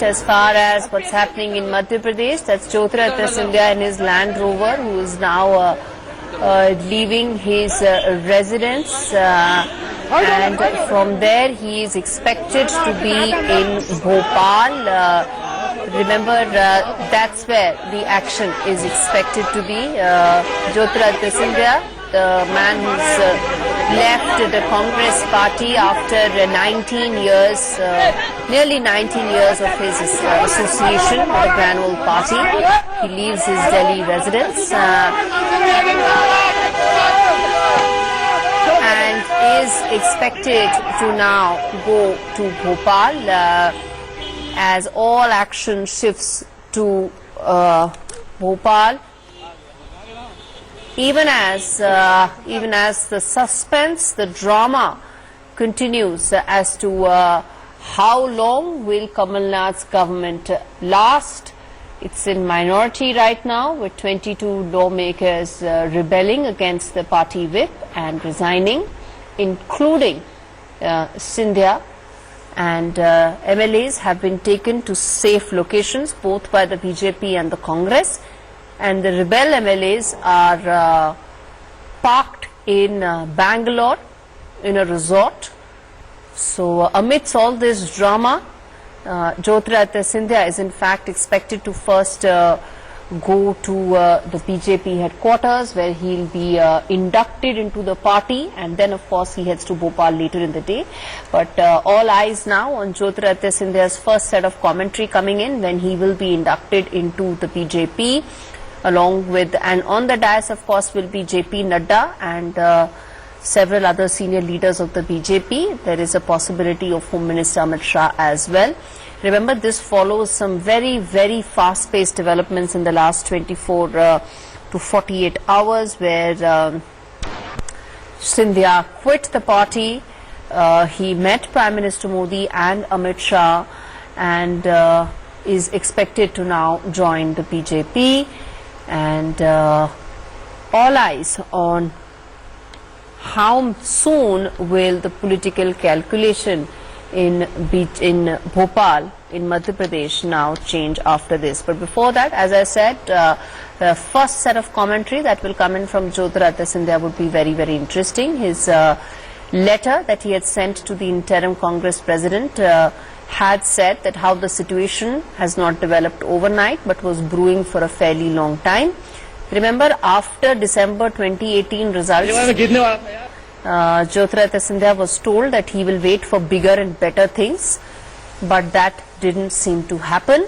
as far as what's happening in Madhya Pradesh. That's Jyotiraditya Scindia in his Land Rover, who is now leaving his residence, and from there he is expected to be in Bhopal. Remember, that's where the action is expected to be. Jyotiraditya Scindia, the man who's left the Congress party after 19 years, nearly 19 years of his association with the Grand Party. He leaves his Delhi residence and is expected to now go to Bhopal as all action shifts to Bhopal. Even as the suspense, the drama continues as to how long will Kamal Nath's government last. It's in minority right now, with 22 lawmakers rebelling against the party whip and resigning, including Scindia, and MLAs have been taken to safe locations both by the BJP and the Congress. And the rebel MLAs are parked in Bangalore in a resort. So amidst all this drama, Jyotiraditya Scindia is in fact expected to first go to the BJP headquarters, where he'll be inducted into the party, and then of course he heads to Bhopal later in the day. But all eyes now on Jyotiraditya Scindia's first set of commentary coming in, when he will be inducted into the BJP. Along with, and on the dais of course will be JP Nadda and several other senior leaders of the BJP. There is a possibility of Home Minister Amit Shah as well. Remember, this follows some very, very fast-paced developments in the last 24 to 48 hours, where Scindia quit the party. He met Prime Minister Modi and Amit Shah, and is expected to now join the BJP. And all eyes on how soon will the political calculation in Bhopal, in Madhya Pradesh, now change after this. But before that, as I said, the first set of commentary that will come in from Jyotiraditya Scindia would be very, very interesting. His letter that he had sent to the interim Congress president had said that how the situation has not developed overnight but was brewing for a fairly long time. Remember, after December 2018 results, Jyotiraditya Scindia was told that he will wait for bigger and better things, but that didn't seem to happen.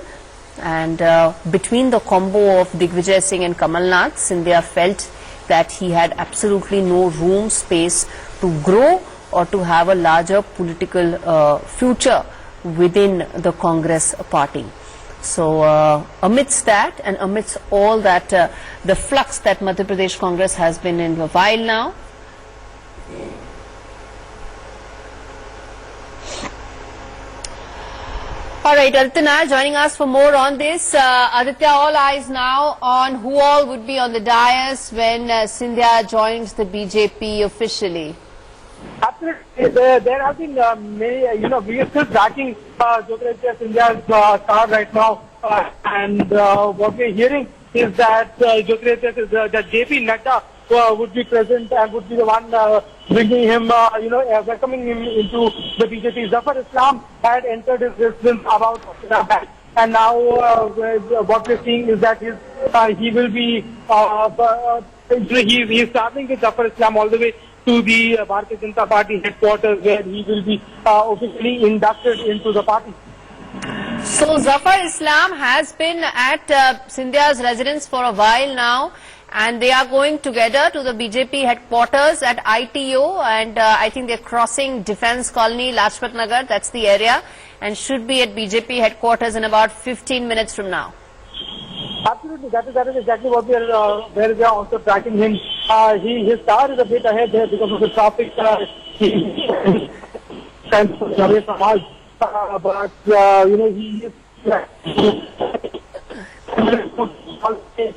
And between the combo of Digvijay Singh and Kamal Nath, Scindia felt that he had absolutely no room, space to grow or to have a larger political future within the Congress party. So amidst that, and amidst all that, the flux that Madhya Pradesh Congress has been in a while now, all right, Aditya joining us for more on this. Aditya, all eyes now on who all would be on the dais when Scindia joins the BJP officially. Absolutely. There have been many, we are still tracking Jyotiraditya Scindia's star right now. And what we are hearing is that that JP Nadda would be present and would be the one bringing him, welcoming him into the BJP. Zafar Islam had entered his residence about back. And now what we're seeing is that he will be, he's traveling with Zafar Islam all the way to the Bharatiya Janata Party headquarters, where he will be officially inducted into the party. So Zafar Islam has been at Scindia's residence for a while now, and they are going together to the BJP headquarters at ITO, and I think they're crossing Defence Colony, Lajpat Nagar, that's the area, and should be at BJP headquarters in about 15 minutes from now. Absolutely, that is exactly what we are, where we are also tracking him. His car is a bit ahead there because of the traffic. He away from us, but he is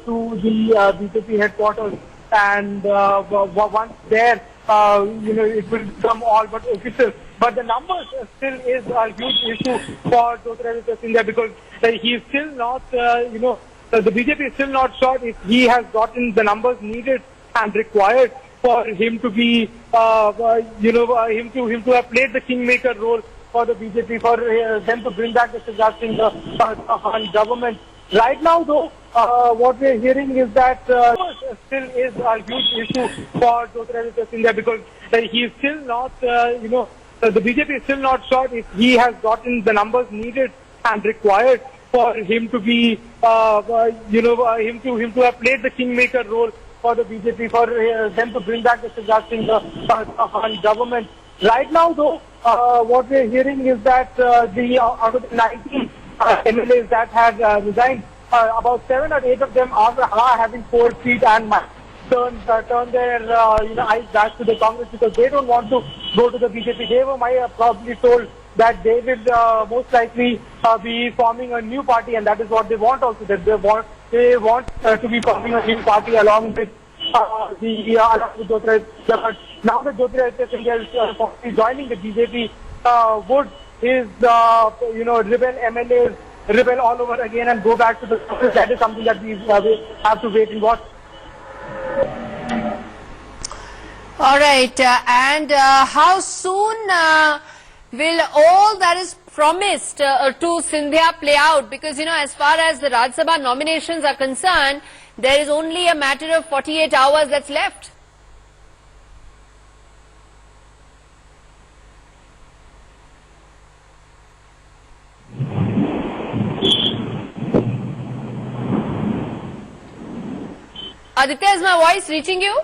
to the BJP headquarters, and once there, it will become all but official But the numbers still is a huge issue for Jyotiraditya Scindia because he is still not, the BJP is still not sure if he has gotten the numbers needed and required for him to be, him to have played the kingmaker role for the BJP, for them to bring back the Shivraj Singh government. Right now, though, what we are hearing is that still is a huge issue for Jyotiraditya Scindia because he is still not, the BJP is still not sure if he has gotten the numbers needed and required for him to be, him to have played the kingmaker role for the BJP, for them to bring back the Shivraj Singh government. Right now, though, what we are hearing is that out of the 19 MLAs that have resigned, about 7 or 8 of them are having cold feet and might turn their eyes back to the Congress because they don't want to go to the BJP. They were probably told that they will most likely be forming a new party, and that is what they want also. That they want to be forming a new party along with Jyotiraditya. But now that Jyotiraditya Scindia is joining the BJP, would his rebel MLAs rebel all over again and go back to the Congress? That is something that we have to wait and watch. All right, and how soon will all that is promised to Scindia play out? Because, as far as the Rajya Sabha nominations are concerned, there is only a matter of 48 hours that's left. Aditya, is my voice reaching you?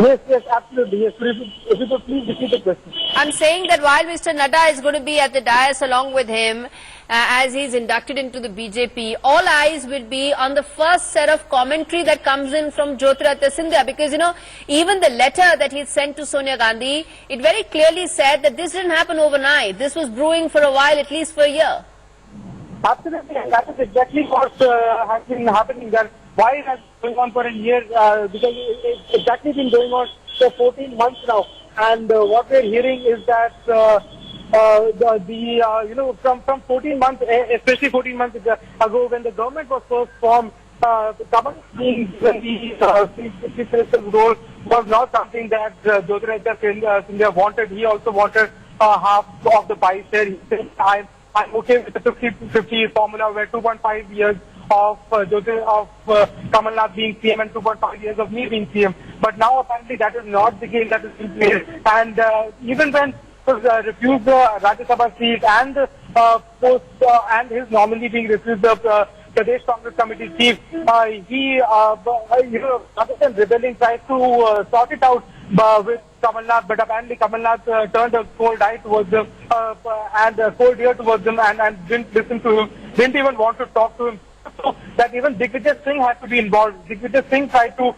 Yes, absolutely. Yes, if you could please repeat the question. I'm saying that while Mr. Nadda is going to be at the dais along with him as he's inducted into the BJP, all eyes will be on the first set of commentary that comes in from Jyotiraditya Scindia because, even the letter that he sent to Sonia Gandhi, it very clearly said that this didn't happen overnight. This was brewing for a while, at least for a year. Absolutely, and that is exactly what has been happening there. Why it has been going on for a year? Because it's exactly been going on for 14 months now. And what we're hearing is that from 14 months, especially 14 months ago, when the government was first formed, Kamal being the chief minister's role was not something that Jyotiraditya Scindia wanted. He also wanted half of the pie share. He said, I'm okay with the 50-50 formula where 2.5 years of Kamal Nath being CM and 2.5 years of me being CM. But now apparently that is not the game that is being played. And even when he was refused the Rajya Sabha seat and and his nominee being refused the Pradesh Congress Committee chief, he, other than rebelling, tried to sort it out with Kamal Nath, but apparently Kamal Nath turned a cold eye towards him and a cold ear towards him and didn't listen to him, didn't even want to talk to him. So that even Jyotiraditya Singh had to be involved. Jyotiraditya Singh tried to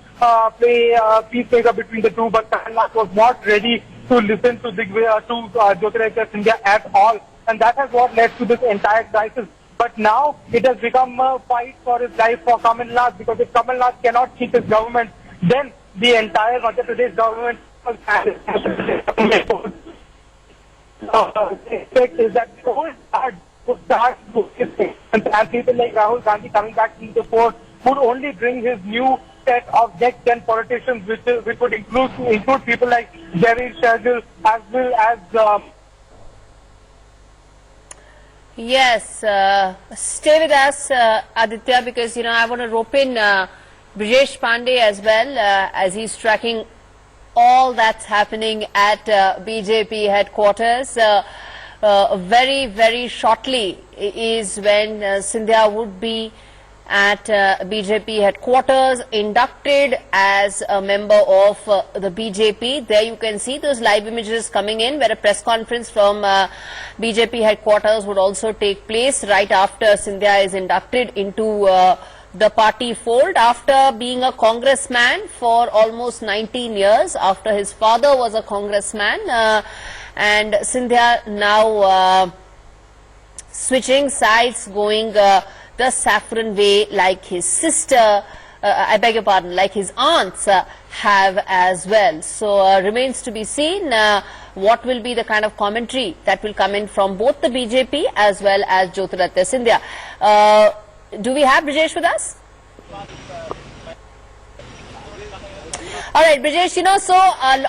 play peacemaker between the two, but Kamal Nath was not ready to listen to Jyotiraditya Scindia at all. And that has what led to this entire crisis. But now it has become a fight for his life for Kamal Nath, because if Kamal Nath cannot keep his government, then the entire Madhya Pradesh government expect is that the whole would start and people like Rahul Gandhi coming back to the fore would only bring his new set of next gen politicians, which would include people like Jerry Shergill as well as. Yes, stay with us, Aditya, because I want to rope in Brijesh Pandey as well, as he's tracking all that's happening at BJP headquarters. Very, very shortly is when Scindia would be at BJP headquarters, inducted as a member of the BJP. There you can see those live images coming in, where a press conference from BJP headquarters would also take place right after Scindia is inducted into the party fold, after being a congressman for almost 19 years, after his father was a congressman, and Scindia now switching sides, going the saffron way like his sister, I beg your pardon, like his aunts have as well. So remains to be seen what will be the kind of commentary that will come in from both the BJP as well as Jyotiraditya Scindia. Do we have Brijesh with us? All right, Brijesh, so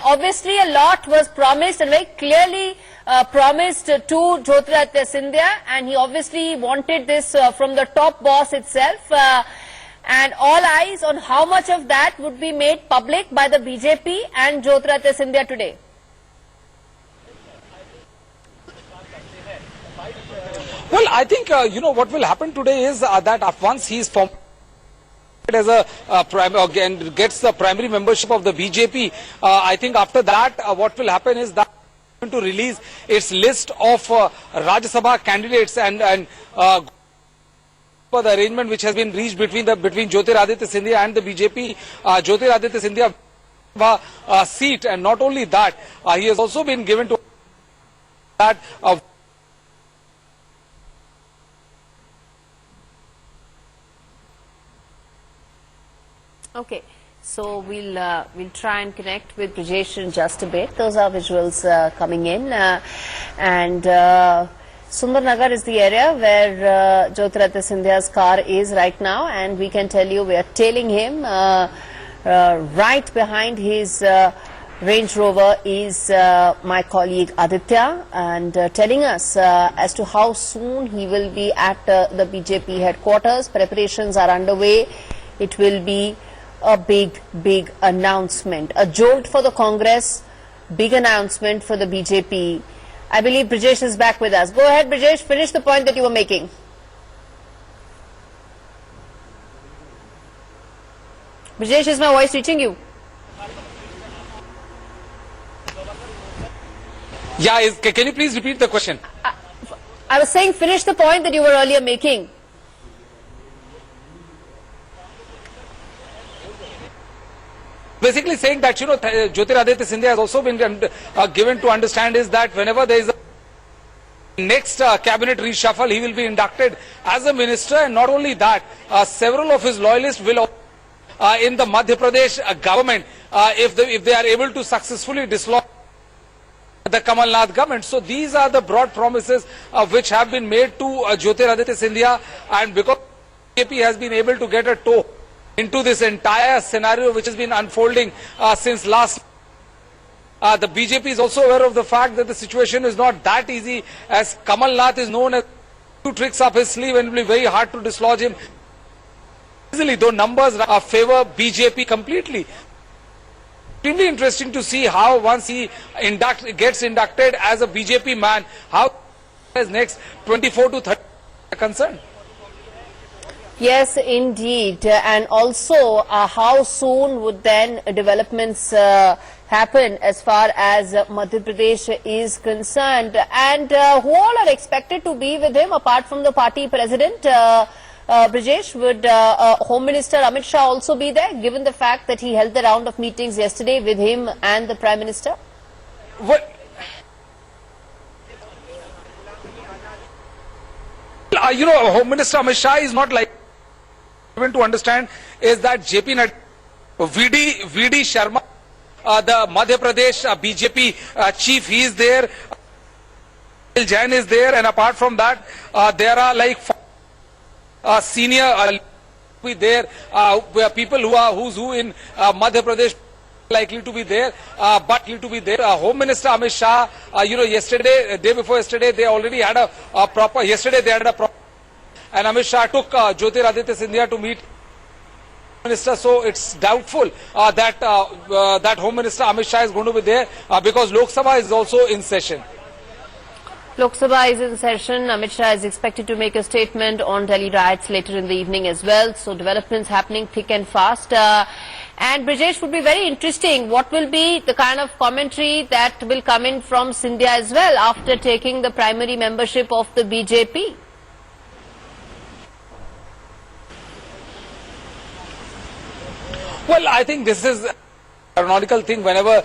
obviously a lot was promised and very clearly promised to Jyotiraditya Scindia, and he obviously wanted this from the top boss itself. And all eyes on how much of that would be made public by the BJP and Jyotiraditya Scindia today. Well, I think, what will happen today is that once he is formed as and gets the primary membership of the BJP, I think after that, what will happen is that to release its list of Rajya Sabha candidates and for the arrangement which has been reached between Jyotiraditya Scindia and the BJP, Jyotiraditya Scindia seat, and not only that, he has also been given to that Okay, so we'll try and connect with Brijesh in just a bit. Those are visuals coming in, and Sundarnagar is the area where Jyotiraditya Scindia's car is right now, and we can tell you we are tailing him. Right behind his Range Rover is my colleague Aditya, and telling us as to how soon he will be at the BJP headquarters. Preparations are underway. It will be a big announcement, a jolt for the Congress, big announcement for the BJP. I believe Brijesh is back with us. Go ahead, Brijesh, finish the point that you were making. Brijesh, is my voice reaching you? Yeah, can you please repeat the question? I was saying finish the point that you were earlier making. Basically saying that, Jyotiraditya Scindia has also been given to understand is that whenever there is a next cabinet reshuffle, he will be inducted as a minister, and not only that, several of his loyalists will in the Madhya Pradesh government if they are able to successfully dislodge the Kamal Nath government. So these are the broad promises which have been made to Jyotiraditya Scindia, and because BJP has been able to get a toe into this entire scenario which has been unfolding since last. The BJP is also aware of the fact that the situation is not that easy, as Kamal Nath is known as two tricks up his sleeve and it will be very hard to dislodge him easily, though numbers favor BJP completely. Extremely interesting to see how once he gets inducted as a BJP man, how his next 24 to 30 are concerned. Yes, indeed. And also, how soon would then developments happen as far as Madhya Pradesh is concerned? And who all are expected to be with him apart from the party president? Brijesh, would Home Minister Amit Shah also be there, given the fact that he held the round of meetings yesterday with him and the Prime Minister? What? Home Minister Amit Shah is not like to understand is that JP Nadda, VD Sharma, the Madhya Pradesh BJP chief, he is there, Jain is there, and apart from that, there are like senior be there, people who's who in Madhya Pradesh likely to be there, Home Minister Amit Shah, yesterday, day before yesterday, they already had a proper, and Amit Shah took Jyotiraditya Scindia to meet Minister, so it's doubtful that Home Minister Amit Shah is going to be there because Lok Sabha is also in session. Lok Sabha is in session. Amit Shah is expected to make a statement on Delhi riots later in the evening as well. So developments happening thick and fast. And Brijesh, would be very interesting. What will be the kind of commentary that will come in from Scindia as well after taking the primary membership of the BJP? Well, I think this is an aeronautical thing whenever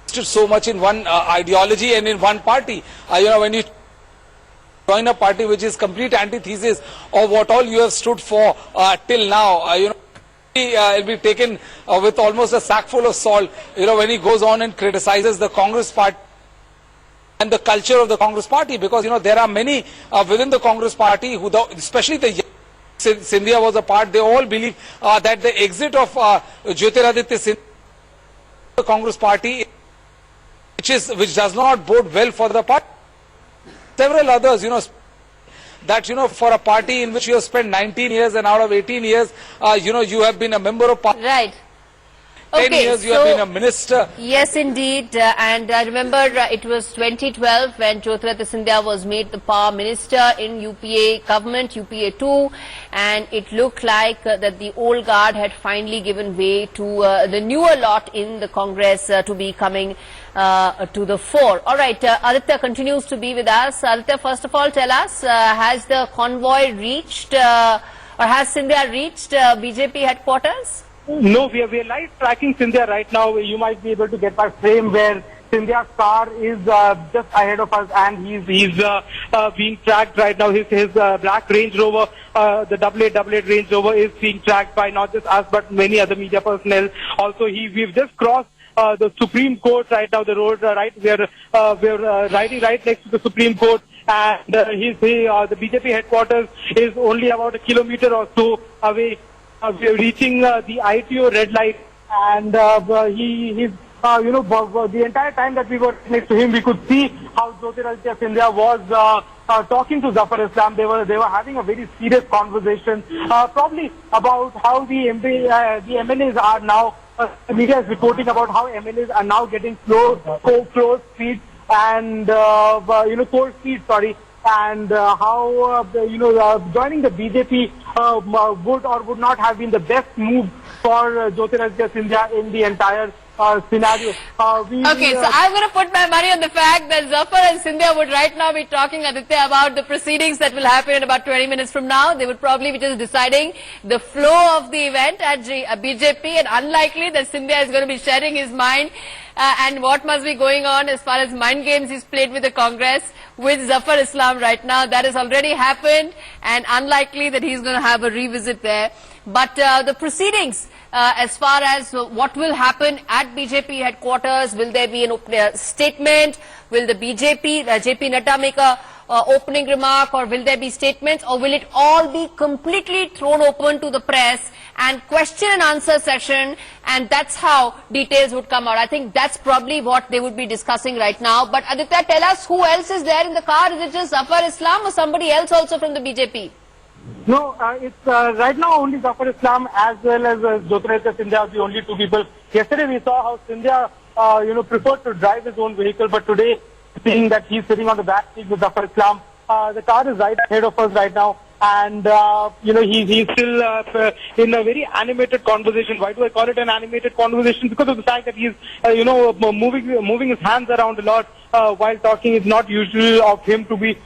so much in one ideology and in one party. When you join a party which is complete antithesis of what all you have stood for till now, It'll be taken with almost a sack full of salt, when he goes on and criticizes the Congress party and the culture of the Congress party, because there are many within the Congress party who, especially the Scindia was a part, they all believe that the exit of Jyotiraditya Scindia, the Congress party, which does not bode well for the party. Several others, that for a party in which you have spent 19 years and out of 18 years, you have been a member of parliament. Right. 10 years you have been a minister. Yes, indeed. And I remember it was 2012 when Jyotiraditya Scindia was made the power minister in UPA government, UPA 2, and it looked like that the old guard had finally given way to the newer lot in the Congress to be coming to the fore. All right, Aditya continues to be with us. Aditya, first of all, tell us, has the convoy reached or has Scindia reached BJP headquarters? No, we are live tracking Scindia right now. You might be able to get my frame where Scindia's car is just ahead of us, and he's being tracked right now. His black Range Rover, the 8888 Range Rover, is being tracked by not just us but many other media personnel. Also, we've just crossed the Supreme Court right now. The road we're riding right next to the Supreme Court, and the BJP headquarters is only about a kilometer or so away. We are reaching the ITO red light, and he's the entire time that we were next to him, we could see how Jyotiraditya Scindia was talking to Zafar Islam. They were having a very serious conversation, probably about how the MLAs are now. The media is reporting about how MLAs are now getting close feet and cold feet. Sorry. And how joining the BJP would or would not have been the best move for Jyotiraditya Scindia in the entire scenario. Okay, so I'm going to put my money on the fact that Zafar and Scindia would right now be talking, Aditya, about the proceedings that will happen in about 20 minutes from now. They would probably be just deciding the flow of the event at BJP, and unlikely that Scindia is going to be sharing his mind and what must be going on as far as mind games he's played with the Congress with Zafar Islam right now. That has already happened, and unlikely that he's going to have a revisit there. But the proceedings, as far as what will happen at BJP headquarters, will there be an statement? Will the JP Nadda make a opening remark, or will there be statements, or will it all be completely thrown open to the press and question and answer session, and that's how details would come out? I think that's probably what they would be discussing right now. But Aditya, tell us, who else is there in the car? Is it just Zafar Islam or somebody else also from the BJP? No, it's right now only Zafar Islam as well as Jyotiraditya Scindia are the only two people. Yesterday we saw how Scindia, preferred to drive his own vehicle, but today, seeing that he's sitting on the back seat with Zafar Islam, the car is right ahead of us right now, and he's still in a very animated conversation. Why do I call it an animated conversation? Because of the fact that he's moving his hands around a lot while talking. It's not usual of him to be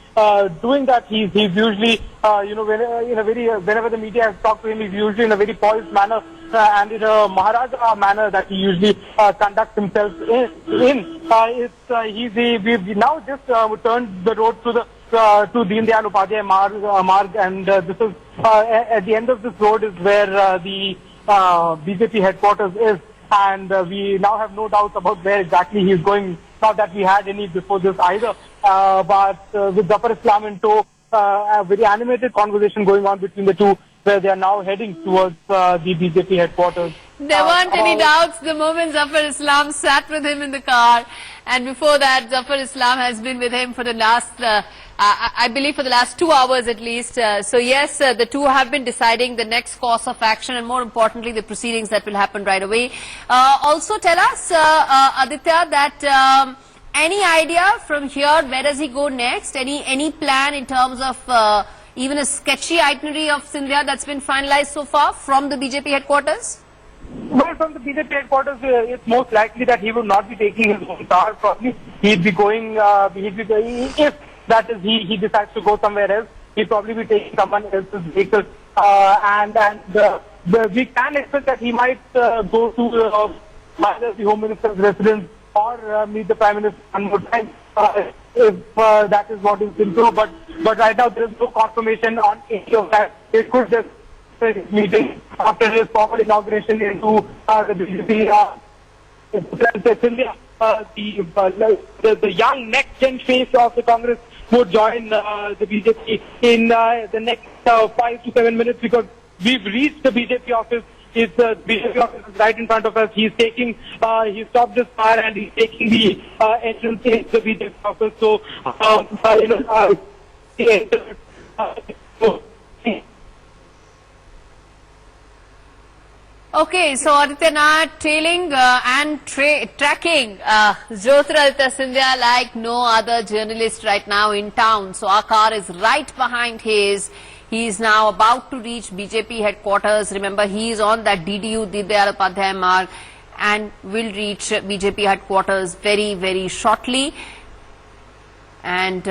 doing that. He's usually whenever the media has talked to him, he's usually in a very poised manner and in a Maharaja manner that he usually conducts himself in. We've now just turned the road to Deen Dayal Upadhyay Marg, and this is at the end of this road is where the BJP headquarters is, and we now have no doubts about where exactly he's going. Not that we had any before this either, but with Zafar Islam in tow, a very animated conversation going on between the two, where they are now heading towards the BJP headquarters. There weren't any doubts the moment Zafar Islam sat with him in the car, and before that Zafar Islam has been with him for the last, I believe for the last 2 hours at least. So yes, the two have been deciding the next course of action, and more importantly the proceedings that will happen right away. Also tell us, Aditya, that any idea from here, where does he go next? Any plan in terms of even a sketchy itinerary of Scindia that's been finalized so far from the BJP headquarters? Well, from the BJP headquarters, it's most likely that he will not be taking his own car. Probably he'd be going, if that is he decides to go somewhere else, he'll probably be taking someone else's vehicle. We can expect that he might go to either the Home Minister's residence or meet the Prime Minister one more time, if that is what is in true. But right now there is no confirmation on any of that. It could just meeting after his formal inauguration into the BJP. Scindia, the young next-gen face of the Congress would join the BJP in the next 5 to 7 minutes, because we've reached the BJP office. It's BJP office is right in front of us. He's taking, he stopped his car and he's taking the entrance into the BJP office. So, Okay, so Adityanath trailing and tracking Jyotiraditya Scindia like no other journalist right now in town. So our car is right behind his. He is now about to reach BJP headquarters. Remember, he is on that DDU Dindayal Upadhyay marg and will reach BJP headquarters very, very shortly. And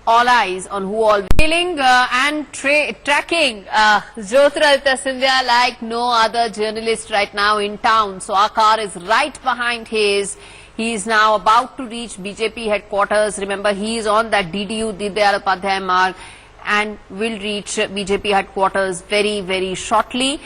all eyes on who all trailing and tracking Jyotiraditya Scindia like no other journalist right now in town. So our car is right behind his. He is now about to reach BJP headquarters. Remember, he is on that DDU Dindayal Upadhyay marg and will reach BJP headquarters very, very shortly.